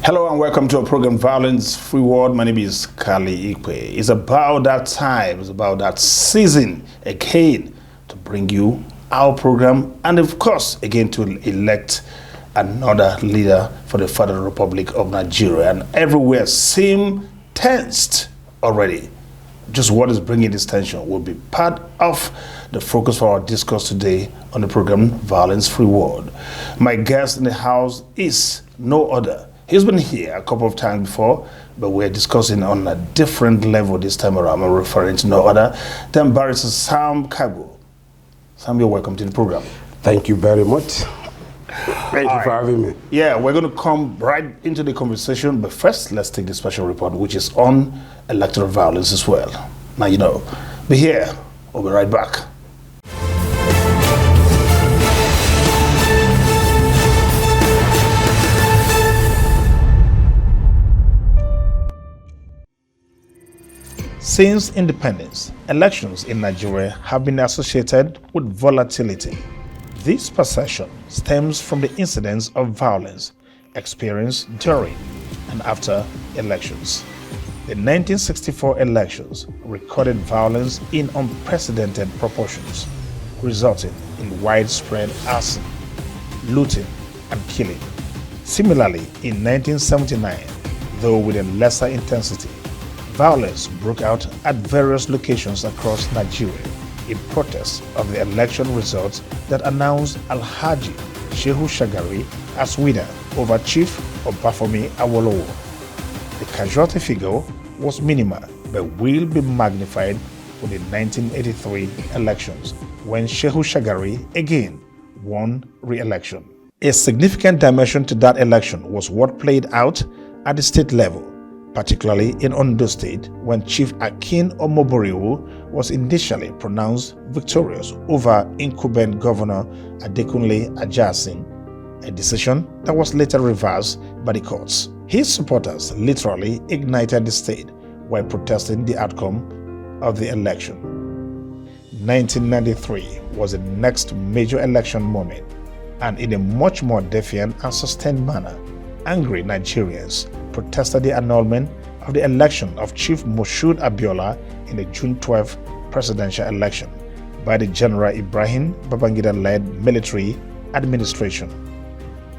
Hello and welcome to our program, Violence Free World. My name is Cally Ikpe. It's about that time, it's about that season again to bring you our program and of course again to elect another leader for the Federal Republic of Nigeria. And everywhere seems tensed already. Just what is bringing this tension will be part of the focus for our discourse today on the program, Violence Free World. My guest in the house is no other. He's been here a couple of times before, but we're discussing on a different level this time around. I'm referring to no other than Barrister Sam Kargbo. Sam, you're welcome to the program. Thank you very much. Thank you for having me. Yeah, we're going to come right into the conversation, but first, let's take the special report, which is on electoral violence as well. Now, you know, be here. We'll be right back. Since independence, elections in Nigeria have been associated with volatility. This perception stems from the incidents of violence experienced during and after elections. The 1964 elections recorded violence in unprecedented proportions, resulting in widespread arson, looting, and killing. Similarly, in 1979, though with a lesser intensity, violence broke out at various locations across Nigeria in protest of the election results that announced Alhaji Shehu Shagari as winner over Chief Obafemi Awolowo. The casualty figure was minimal but will be magnified with the 1983 elections when Shehu Shagari again won re-election. A significant dimension to that election was what played out at the state level, particularly in Ondo State, when Chief Akin Omoboriwo was initially pronounced victorious over incumbent Governor Adekunle Ajasin, a decision that was later reversed by the courts. His supporters literally ignited the state while protesting the outcome of the election. 1993 was the next major election moment, and in a much more defiant and sustained manner, angry Nigerians protested the annulment of the election of Chief Moshood Abiola in the June 12 presidential election by the General Ibrahim Babangida-led military administration.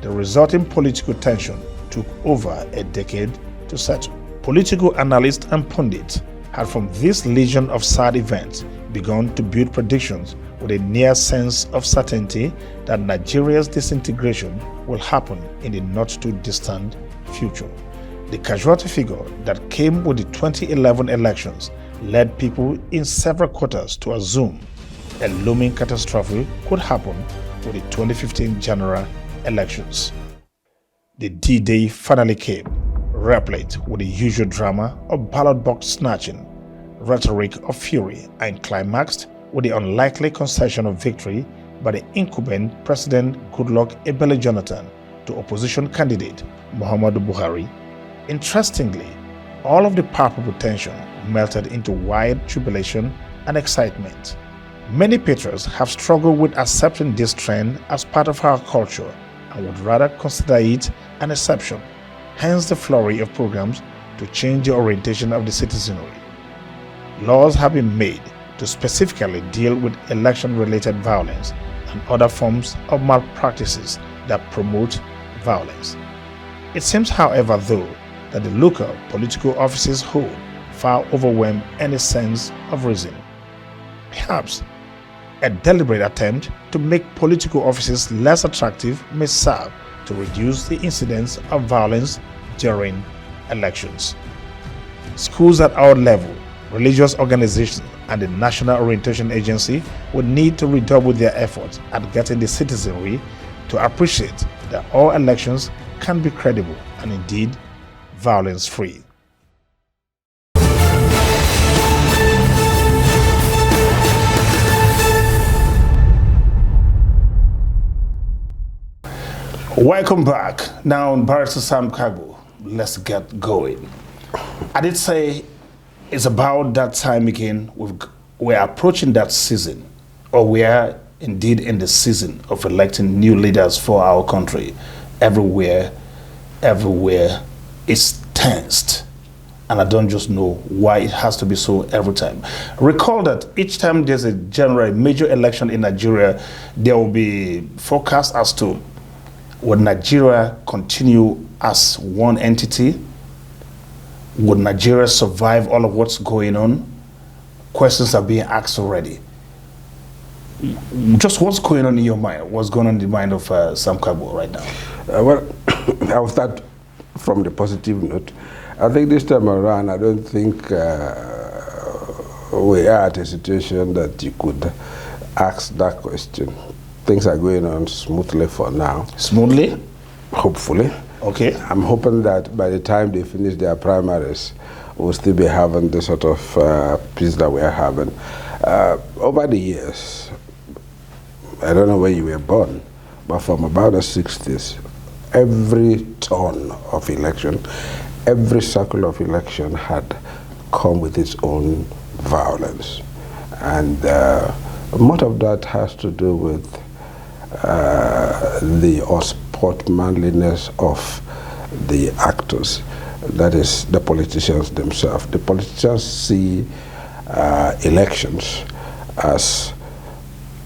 The resulting political tension took over a decade to settle. Political analysts and pundits had from this legion of sad events begun to build predictions with a near sense of certainty that Nigeria's disintegration will happen in the not-too-distant future. The casualty figure that came with the 2011 elections led people in several quarters to assume a looming catastrophe could happen with the 2015 general elections. The D-Day finally came, replete with the usual drama of ballot box snatching, rhetoric of fury, and climaxed with the unlikely concession of victory by the incumbent President Goodluck Ebele Jonathan to opposition candidate Muhammadu Buhari. Interestingly, all of the palpable tension melted into wide jubilation and excitement. Many patriots have struggled with accepting this trend as part of our culture and would rather consider it an exception, hence the flurry of programs to change the orientation of the citizenry. Laws have been made to specifically deal with election-related violence and other forms of malpractices that promote violence. It seems, however, though, that the local political offices hold far overwhelm any sense of reason. Perhaps a deliberate attempt to make political offices less attractive may serve to reduce the incidence of violence during elections. Schools at our level, religious organizations, and the National Orientation Agency would need to redouble their efforts at getting the citizenry to appreciate that all elections can be credible and indeed violence-free. Welcome back. Now, Barrister Sam Kargbo, let's get going. I did say it's about that time again. We're approaching that season, or we are indeed in the season of electing new leaders for our country. Everywhere is tensed. And I don't just know why it has to be so every time. Recall that each time there's a major election in Nigeria, there will be forecasts as to would Nigeria continue as one entity? Would Nigeria survive all of what's going on? Questions are being asked already. Just what's going on in your mind? What's going on in the mind of Sam Kargbo right now? Well, I'll start from the positive note. I think this time around, I don't think we are at a situation that you could ask that question. Things are going on smoothly for now. Smoothly? Hopefully. Okay. I'm hoping that by the time they finish their primaries, we'll still be having the sort of peace that we are having. Over the years, I don't know where you were born, but from about the 60s, every turn of election, every cycle of election had come with its own violence. And much of that has to do with the unsportsmanliness of the actors, that is, the politicians themselves. The politicians see elections as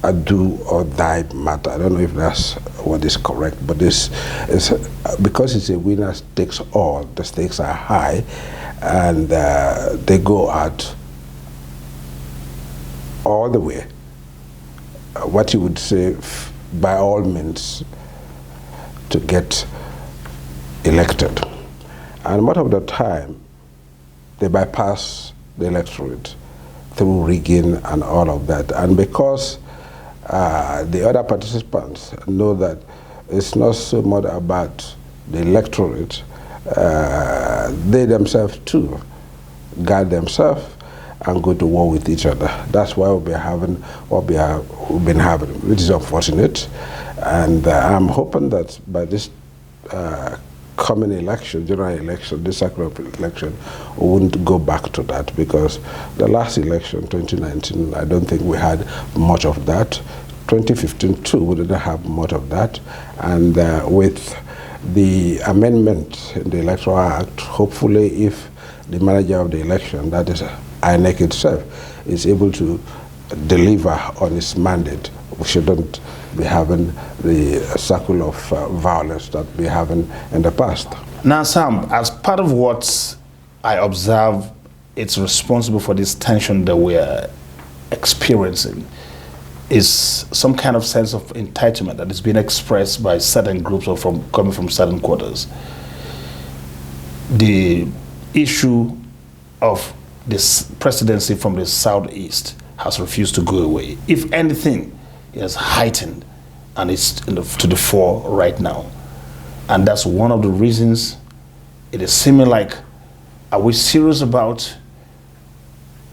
a do or die matter. I don't know if that's what is correct, but this is because it's a winner takes all. The stakes are high, and they go out all the way. What you would say, by all means, to get elected. And much of the time, they bypass the electorate through rigging and all of that. And because the other participants know that it's not so much about the electorate, they themselves too guard themselves and go to war with each other. That's why we'll be having what we've been having, which is unfortunate. And I'm hoping that by this coming election, general election, this cycle of election, we wouldn't go back to that, because the last election, 2019, I don't think we had much of that. 2015 too, we didn't have much of that. And with the amendment in the Electoral Act, hopefully if the manager of the election, that is INEC itself, is able to deliver on its mandate, we shouldn't be having the circle of violence that we having in the past. Now, Sam, as part of what I observe, it's responsible for this tension that we're experiencing is some kind of sense of entitlement that is being expressed by certain groups or coming from certain quarters. The issue of this presidency from the southeast has refused to go away. If anything, it has heightened and it's to the fore right now. And that's one of the reasons it is seeming like, are we serious about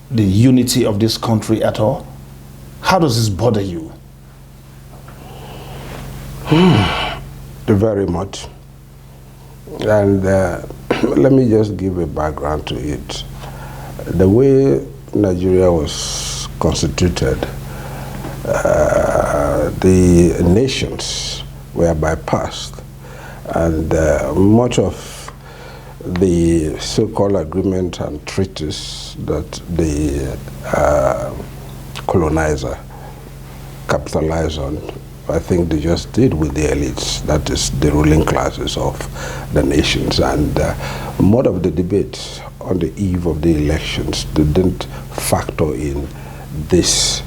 the unity of this country at all? How does this bother you? Very much. And let me just give a background to it. The way Nigeria was constituted, the nations were bypassed, and much of the so-called agreement and treaties that the colonizer capitalized on, I think they just did with the elites, that is the ruling classes of the nations. And much of the debates on the eve of the elections, they didn't factor in this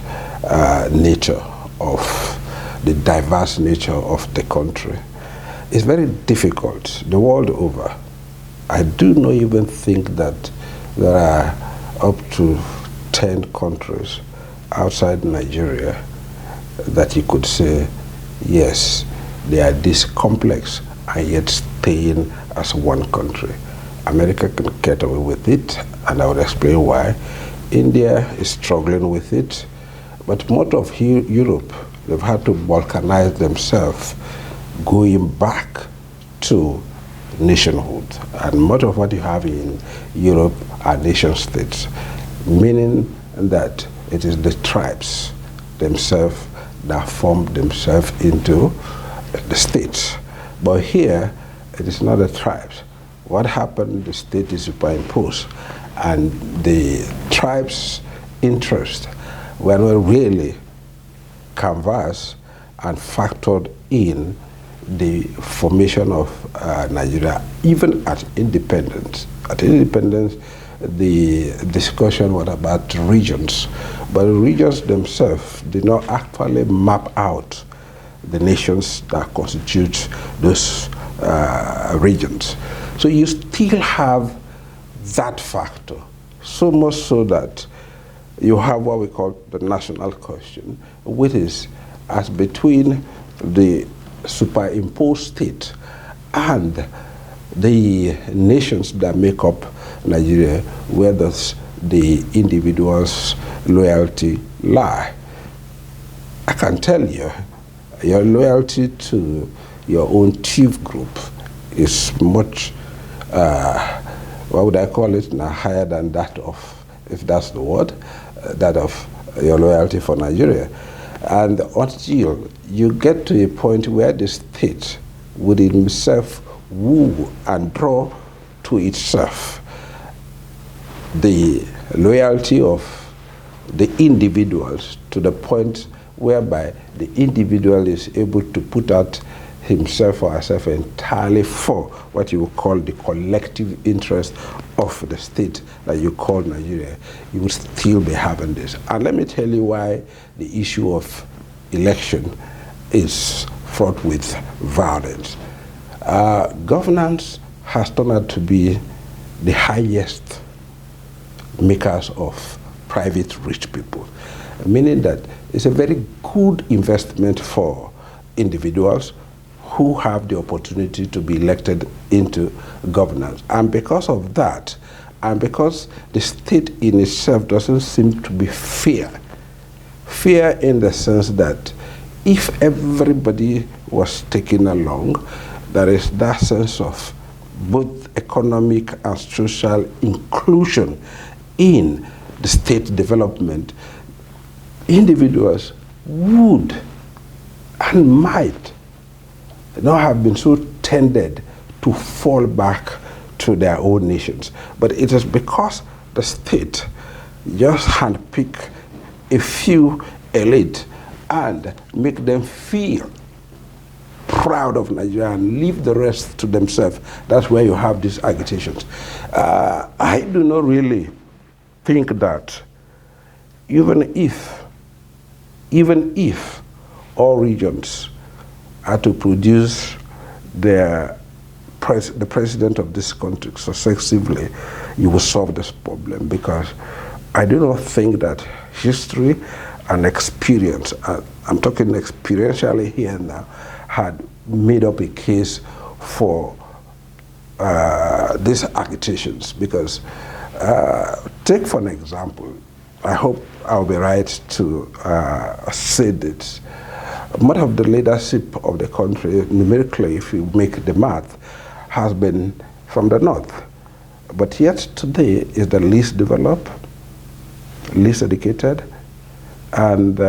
nature of the diverse nature of the country. It's very difficult the world over. I do not even think that there are up to 10 countries outside Nigeria that you could say, yes, they are this complex and yet staying as one country. America can get away with it, and I will explain why. India is struggling with it, but most of Europe, they've had to balkanize themselves, going back to nationhood. And much of what you have in Europe are nation states, meaning that it is the tribes themselves that form themselves into the states. But here, it is not the tribes. What happened, the state is superimposed, and the tribe's interests were not really canvassed and factored in the formation of Nigeria, even at independence. At independence, the discussion was about regions, but the regions themselves did not actually map out the nations that constitute those regions. So you still have that factor, so much so that you have what we call the national question, which is as between the superimposed state and the nations that make up Nigeria, where does the individual's loyalty lie? I can tell you, your loyalty to your own chief group is much, what would I call it now, higher than that of, if that's the word, that of your loyalty for Nigeria. And until you get to a point where the state would itself woo and draw to itself the loyalty of the individuals to the point whereby the individual is able to put out himself or herself entirely for what you would call the collective interest of the state that you call Nigeria, you would still be having this. And let me tell you why the issue of election is fraught with violence. Governance has turned out to be the highest makers of private rich people, meaning that it's a very good investment for individuals who have the opportunity to be elected into governance. And because of that, and because the state in itself doesn't seem to be fair in the sense that if everybody was taken along, there is that sense of both economic and social inclusion in the state development, individuals would and might not have been so tended to fall back to their own nations. But it is because the state just handpick a few elite and make them feel proud of Nigeria and leave the rest to themselves. That's where you have these agitations. I do not really think that even if all regions are to produce the president of this country successively, you will solve this problem, because I do not think that history and experience, I'm talking experientially here now, had made up a case for these agitations. Because take for an example, I hope I'll be right to say this, much of the leadership of the country, numerically, if you make the math, has been from the north. But yet today is the least developed, least educated, and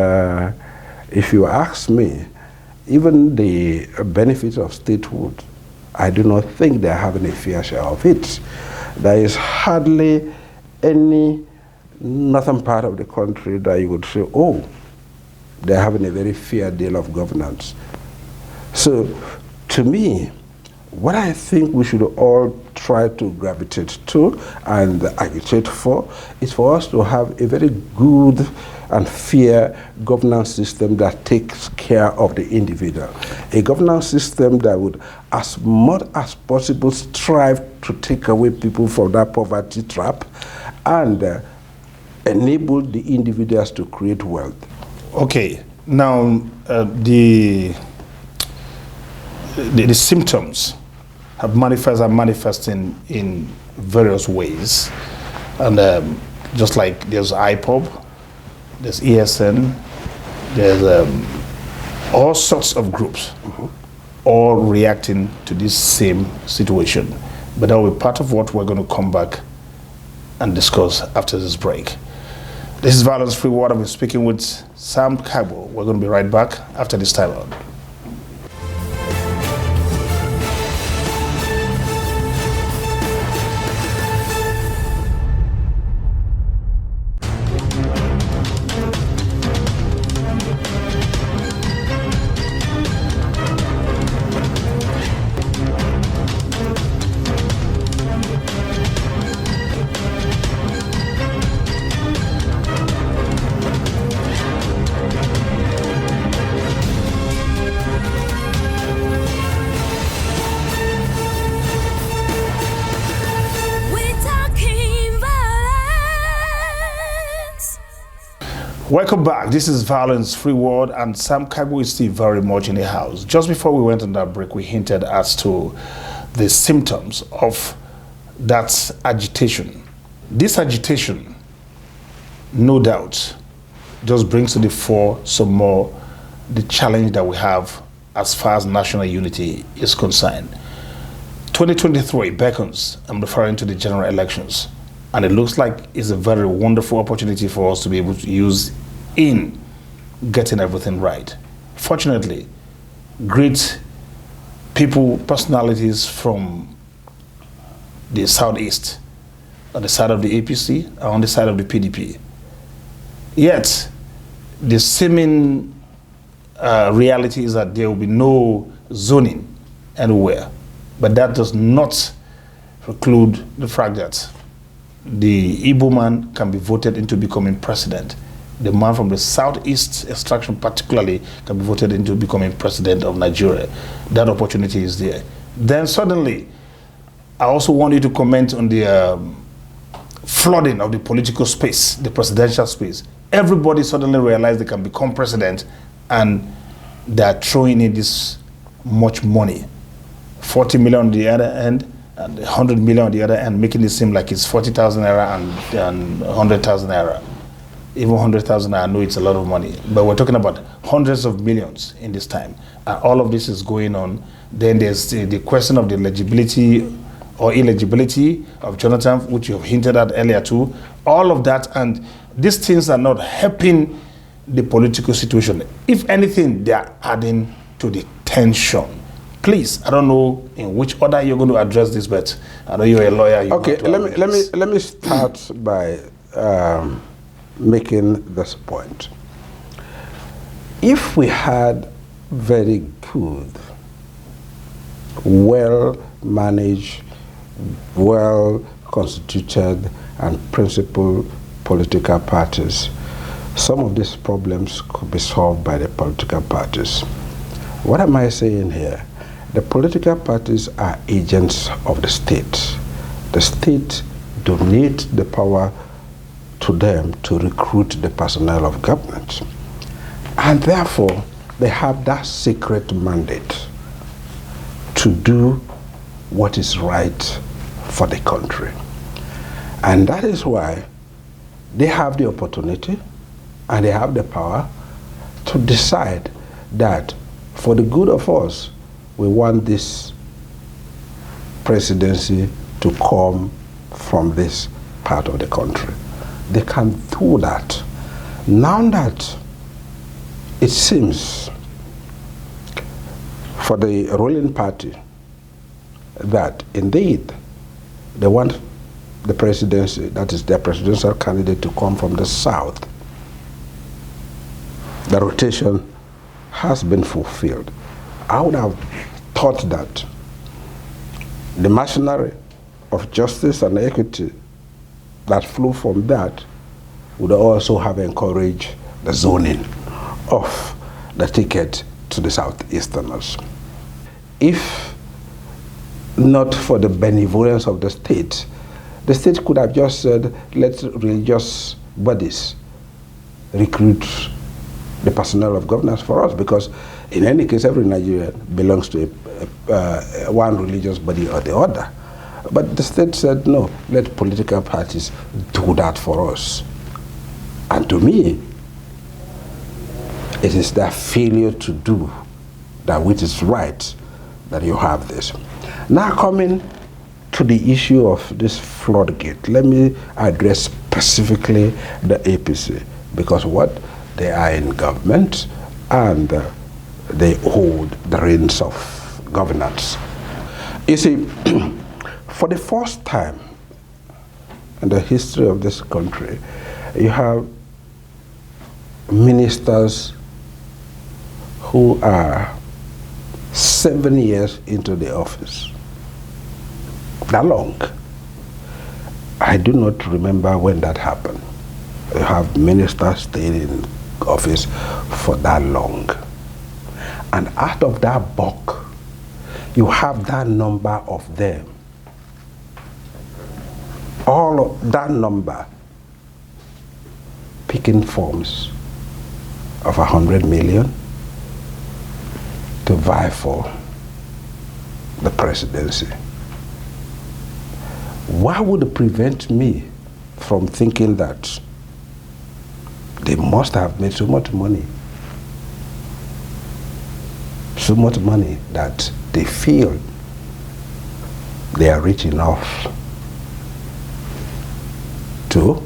if you ask me, even the benefits of statehood, I do not think they're having a fair share of it. There is hardly any northern part of the country that you would say, oh, they're having a very fair deal of governance. So, to me, what I think we should all try to gravitate to and agitate for is for us to have a very good and fair governance system that takes care of the individual. A governance system that would, as much as possible, strive to take away people from that poverty trap and enable the individuals to create wealth. Okay, now the symptoms are manifesting in various ways, and just like there's IPOB, there's ESN, there's all sorts of groups, all reacting to this same situation. But that will be part of what we're going to come back and discuss after this break. This is Violence Free Water. We're speaking with Sam Kargbo. We're going to be right back after this time out. Welcome back. This is Violence Free World, and Sam Kargbo is still very much in the house. Just before we went on that break, we hinted as to the symptoms of that agitation. This agitation, no doubt, just brings to the fore some more the challenge that we have as far as national unity is concerned. 2023 beckons. I'm referring to the general elections. And it looks like it's a very wonderful opportunity for us to be able to use in getting everything right. Fortunately, great people, personalities from the Southeast, on the side of the APC, and on the side of the PDP. Yet, the seeming reality is that there will be no zoning anywhere. But that does not preclude the fact that the Igbo man can be voted into becoming president. The man from the Southeast extraction particularly can be voted into becoming president of Nigeria. That opportunity is there. Then suddenly, I also want you to comment on the flooding of the political space, the presidential space. Everybody suddenly realized they can become president, and they're throwing in this much money. 40 million on the other end, and 100 million on the other end, making it seem like it's 40,000 naira and 100,000 naira. Even 100,000 naira, I know it's a lot of money, but we're talking about hundreds of millions in this time. And all of this is going on. Then there's the question of the legibility or illegibility of Jonathan, which you have hinted at earlier too. All of that, and these things are not helping the political situation. If anything, they are adding to the tension. Please, I don't know in which order you're going to address this, but I know you're a lawyer. Okay, let me start by making this point. If we had very good, well-managed, well-constituted and principled political parties, some of these problems could be solved by the political parties. What am I saying here? The political parties are agents of the state. The state donates the power to them to recruit the personnel of government. And therefore, they have that secret mandate to do what is right for the country. And that is why they have the opportunity and they have the power to decide that for the good of us, we want this presidency to come from this part of the country. They can do that. Now that it seems for the ruling party that indeed they want the presidency, that is their presidential candidate, to come from the south, the rotation has been fulfilled. I would have thought that the machinery of justice and equity that flew from that would also have encouraged the zoning of the ticket to the Southeasterners. If not for the benevolence of the state could have just said, let religious bodies recruit the personnel of governance for us, because in any case, every Nigerian belongs to one religious body or the other. But the state said, no, let political parties do that for us. And to me, it is their failure to do that which is right that you have this. Now coming to the issue of this floodgate, let me address specifically the APC, because what? They are in government and they hold the reins of governance. You see, for the first time in the history of this country, you have ministers who are 7 years into the office. That long. I do not remember when that happened. You have ministers staying in office for that long. And out of that bulk, you have that number of them. All of that number picking forms of 100 million to vie for the presidency. What would prevent me from thinking that they must have made so much money that they feel they are rich enough to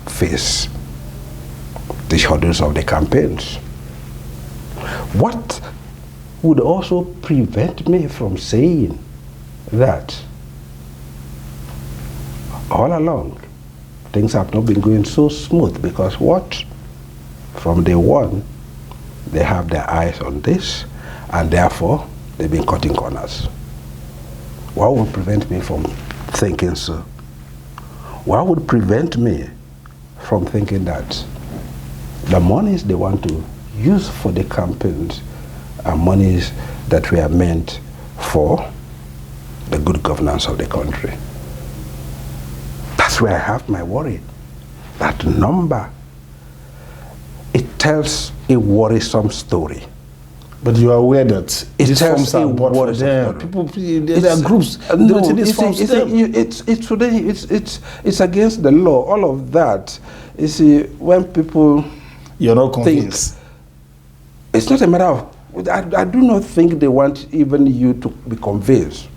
face the hurdles of the campaigns? What would also prevent me from saying that all along things have not been going so smooth? Because what? From day one, they have their eyes on this, and therefore they've been cutting corners. What would prevent me from thinking so? What would prevent me from thinking that the monies they want to use for the campaigns are monies that were meant for the good governance of the country? That's where I have my worry. That number, it tells a worrisome story. But you are aware that these forms are bought for them. People, there are groups. It's against the law. All of that. You see, when people you're not convinced. It's not a matter of. I do not think they want even you to be convinced.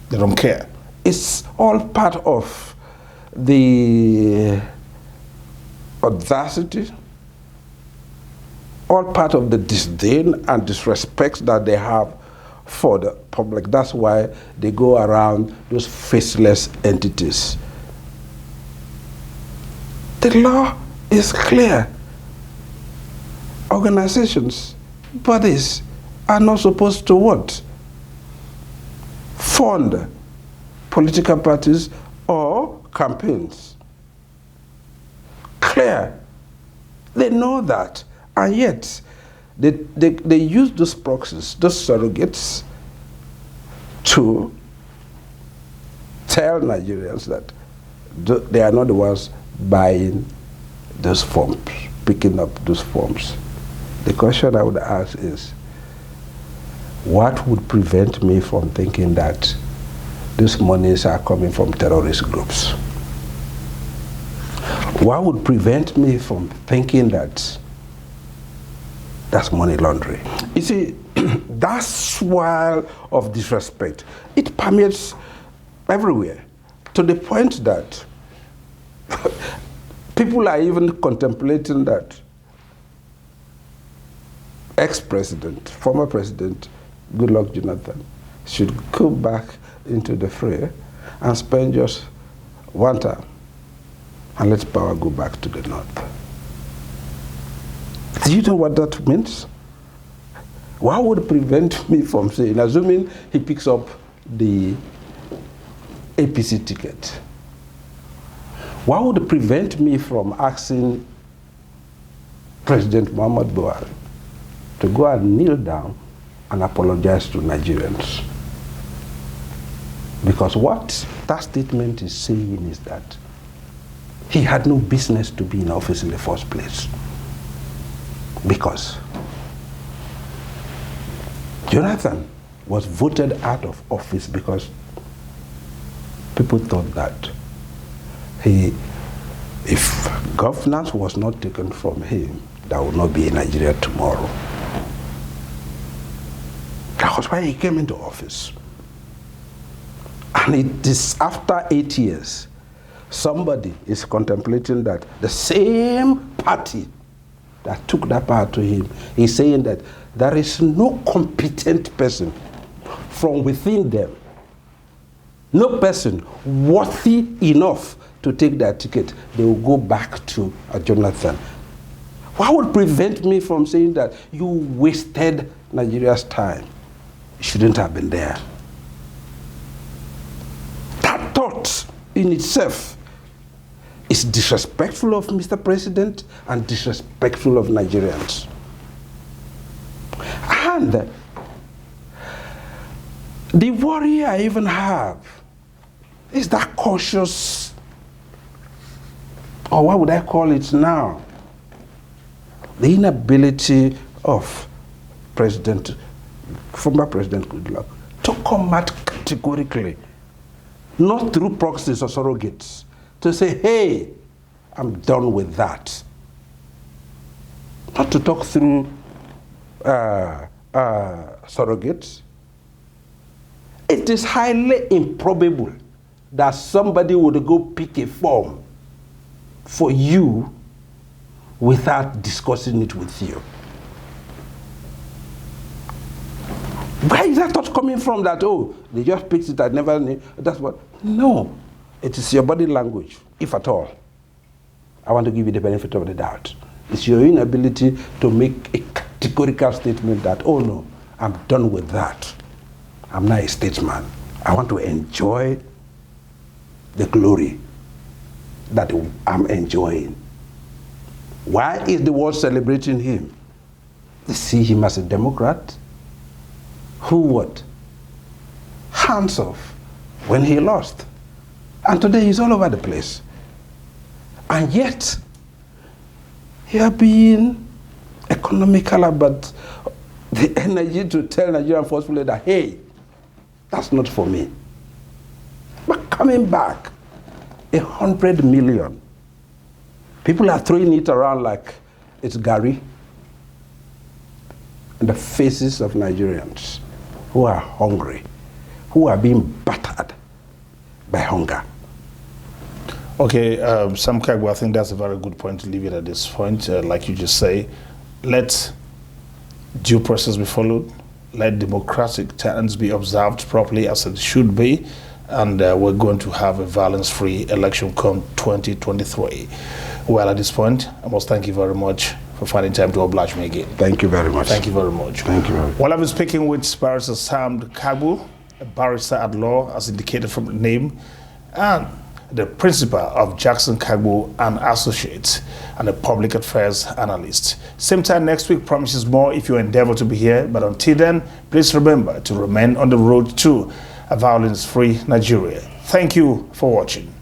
They don't care. It's all part of the audacity, all part of the disdain and disrespect that they have for the public. That's why they go around those faceless entities. The law is clear. Organizations, bodies are not supposed to what? Fund political parties or campaigns. Clear. They know that. And yet, they use those proxies, those surrogates, to tell Nigerians that they are not the ones buying those forms, picking up those forms. The question I would ask is, what would prevent me from thinking that these monies are coming from terrorist groups? What would prevent me from thinking that that's money laundering? You see, that swirl of disrespect, it permeates everywhere, to the point that people are even contemplating that ex-president, former president, Goodluck Jonathan, should go back into the fray and spend just one term and let power go back to the north. Do you know what that means? What would prevent me from saying, assuming he picks up the APC ticket, what would prevent me from asking President Muhammad Buhari to go and kneel down and apologize to Nigerians? Because what that statement is saying is that he had no business to be in office in the first place. Because Jonathan was voted out of office because people thought that if governance was not taken from him, there would not be a Nigeria tomorrow. That was why he came into office. And it is after 8 years, somebody is contemplating that the same party that took that power to him is saying that there is no competent person from within them, no person worthy enough to take that ticket. They will go back to Jonathan. What would prevent me from saying that you wasted Nigeria's time? You shouldn't have been there. That thought in itself is disrespectful of Mr. President and disrespectful of Nigerians. And the worry I even have is that cautious, or what would I call it now? the inability of former President Goodluck to come out categorically, not through proxies or surrogates, to say, hey, I'm done with that. Not to talk through surrogates. It is highly improbable that somebody would go pick a form for you without discussing it with you. Where is that thought coming from that, oh, they just picked it, I never knew, that's what? No, it is your body language, if at all. I want to give you the benefit of the doubt. It's your inability to make a categorical statement that, oh no, I'm done with that. I'm not a statesman. I want to enjoy the glory that I'm enjoying. Why is the world celebrating him? They see him as a Democrat who what? Hands off when he lost. And today he's all over the place. And yet, he are being economical about the energy to tell Nigerian forcefully that, hey, that's not for me. But coming back, 100 million. People are throwing it around like it's Gary. And the faces of Nigerians who are hungry, who are being battered by hunger. Okay, Sam Kargbo, I think that's a very good point to leave it at this point. Like you just say, let due process be followed, let democratic tenets be observed properly as it should be, and we're going to have a violence-free election come 2023. Well, at this point, I must thank you very much for finding time to oblige me again. Thank you very much. Thank you very much. Thank you very much. Well, I've been speaking with Barrister Sam Kargbo, a barrister at law, as indicated from the name, and the principal of Jackson Kargbo and Associates, and a public affairs analyst. Same time next week promises more if you endeavor to be here, but until then, please remember to remain on the road to a violence-free Nigeria. Thank you for watching.